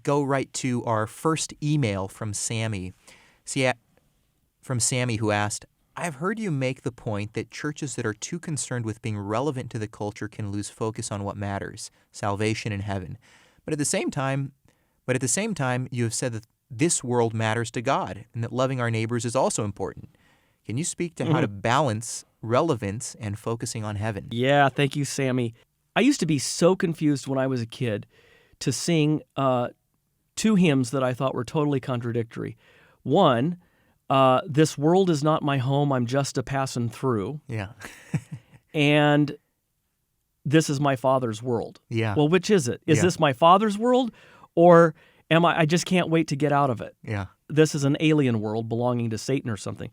go right to our first email from Sammy. See, from Sammy, who asked, I've heard you make the point that churches that are too concerned with being relevant to the culture can lose focus on what matters, salvation and heaven. But at the same time, you have said that this world matters to God and that loving our neighbors is also important. Can you speak to how to balance relevance and focusing on heaven? Yeah, thank you, Sammy. I used to be so confused when I was a kid to sing two hymns that I thought were totally contradictory. One, this world is not my home, I'm just a passing through. Yeah. And this is my Father's world. Yeah. Well, which is it? Is this my Father's world, or I just can't wait to get out of it? Yeah. This is an alien world belonging to Satan or something.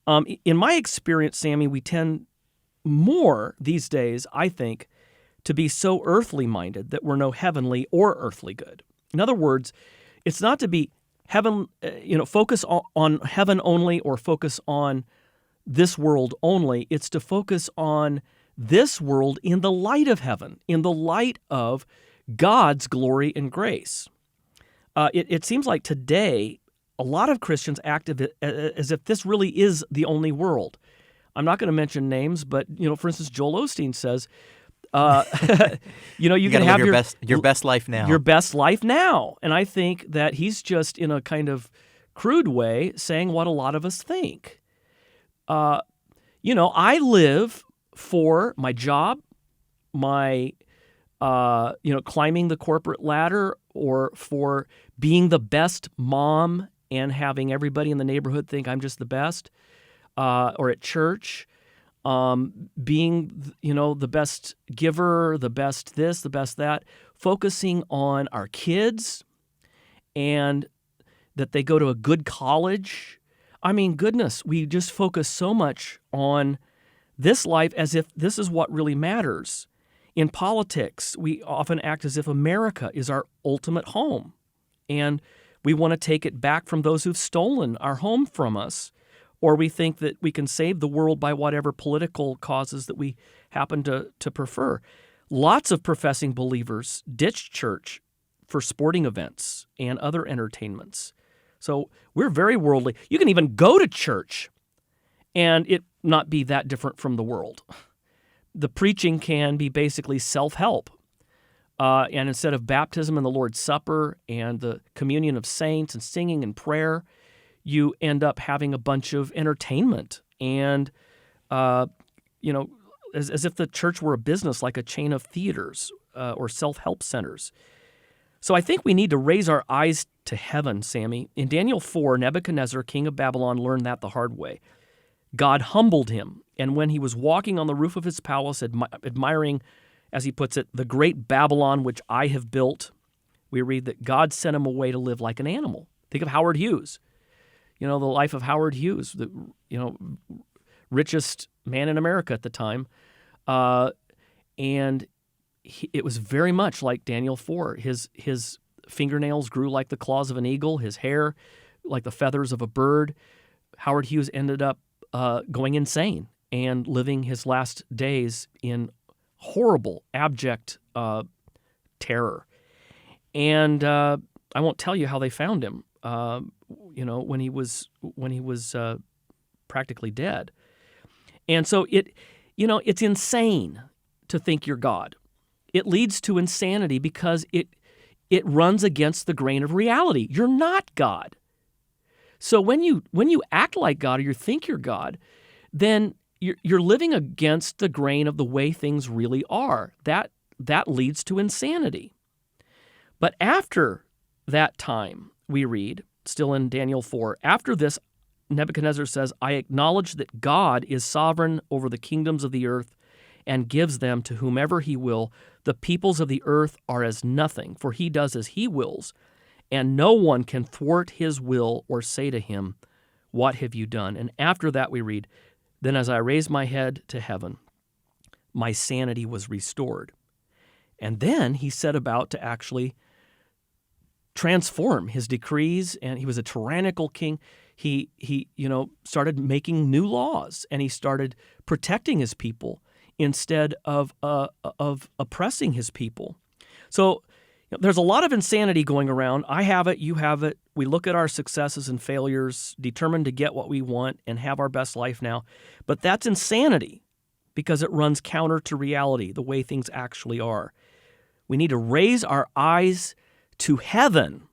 In my experience, Sammy, we tend more these days, I think, to be so earthly minded that we're no heavenly or earthly good. In other words, it's not to be heaven, focus on heaven only or focus on this world only. It's to focus on this world in the light of heaven, in the light of God's glory and grace. It seems like today a lot of Christians act as if this really is the only world. I'm not going to mention names, but for instance, Joel Osteen says, you can have your best life now. Your best life now. And I think that he's just in a kind of crude way saying what a lot of us think. I live for my job, my climbing the corporate ladder, or for being the best mom and having everybody in the neighborhood think I'm just the best, or at church, being, the best giver, the best this, the best that, focusing on our kids and that they go to a good college. I mean, goodness, we just focus so much on this life as if this is what really matters. In politics, we often act as if America is our ultimate home, and we want to take it back from those who've stolen our home from us, or we think that we can save the world by whatever political causes that we happen to prefer. Lots of professing believers ditch church for sporting events and other entertainments. So we're very worldly. You can even go to church and it not be that different from the world. The preaching can be basically self-help. And instead of baptism and the Lord's Supper and the communion of saints and singing and prayer, you end up having a bunch of entertainment and, as if the church were a business like a chain of theaters or self-help centers. So I think we need to raise our eyes to heaven, Sammy. In Daniel 4, Nebuchadnezzar, king of Babylon, learned that the hard way. God humbled him, and when he was walking on the roof of his palace, admiring, as he puts it, the great Babylon which I have built, we read that God sent him away to live like an animal. Think of Howard Hughes. The life of Howard Hughes, the richest man in America at the time. And it was very much like Daniel 4. His fingernails grew like the claws of an eagle, his hair like the feathers of a bird. Howard Hughes ended up going insane and living his last days in horrible, abject terror. And I won't tell you how they found him. When he was practically dead. And so it's insane to think you're God. It leads to insanity because it runs against the grain of reality. You're not God. So when you act like God or you think you're God, then you're living against the grain of the way things really are. That leads to insanity. But after that time, we read, still in Daniel 4, after this, Nebuchadnezzar says, I acknowledge that God is sovereign over the kingdoms of the earth and gives them to whomever he will. The peoples of the earth are as nothing, for he does as he wills, and no one can thwart his will or say to him, what have you done? And after that we read, then as I raised my head to heaven, my sanity was restored. And then he set about to actually transform his decrees, and he was a tyrannical king. He started making new laws, and he started protecting his people instead of oppressing his people. So, There's a lot of insanity going around. I have it, you have it. We look at our successes and failures, determined to get what we want and have our best life now. But that's insanity because it runs counter to reality, the way things actually are. We need to raise our eyes to heaven.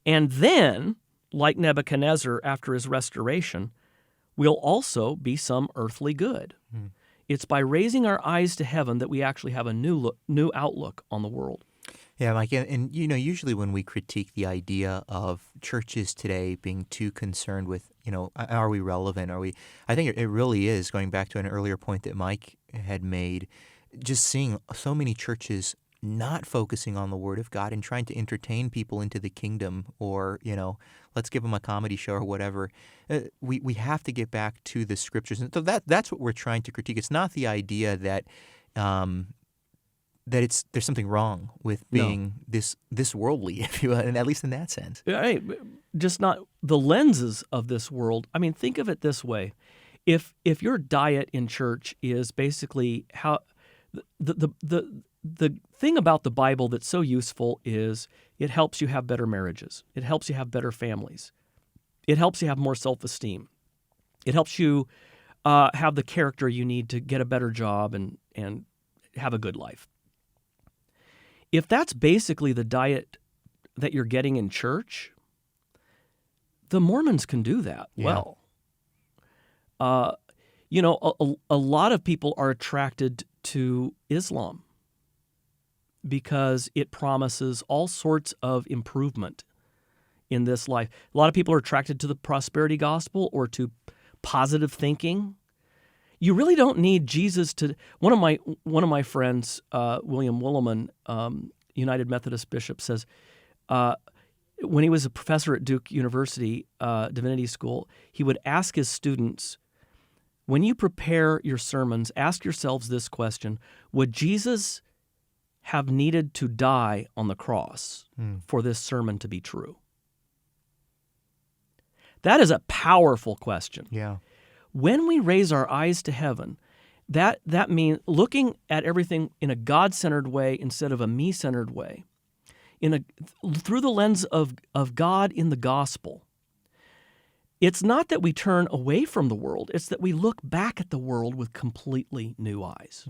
And then, like Nebuchadnezzar after his restoration, we'll also be some earthly good. It's by raising our eyes to heaven that we actually have a new outlook on the world. Yeah, Mike, and usually when we critique the idea of churches today being too concerned with, are we relevant? I think it really is, going back to an earlier point that Mike had made, just seeing so many churches not focusing on the Word of God and trying to entertain people into the kingdom, or, let's give them a comedy show or whatever. We have to get back to the Scriptures. And so that's what we're trying to critique. It's not the idea that there's something wrong with being this worldly, if you will, and at least in that sense. Right. Just not the lenses of this world. I mean, think of it this way. If your diet in church is basically how the thing about the Bible that's so useful is it helps you have better marriages. It helps you have better families. It helps you have more self-esteem. It helps you have the character you need to get a better job and have a good life. If that's basically the diet that you're getting in church, the Mormons can do that well. A lot of people are attracted to Islam because it promises all sorts of improvement in this life. A lot of people are attracted to the prosperity gospel or to positive thinking. You really don't need Jesus to. One of my friends, William Williman, United Methodist bishop, says when he was a professor at Duke University Divinity School, he would ask his students, when you prepare your sermons, ask yourselves this question: would Jesus have needed to die on the cross for this sermon to be true? That is a powerful question. Yeah. When we raise our eyes to heaven, that means looking at everything in a God-centered way instead of a me-centered way, through the lens of God in the gospel. It's not that we turn away from the world, it's that we look back at the world with completely new eyes.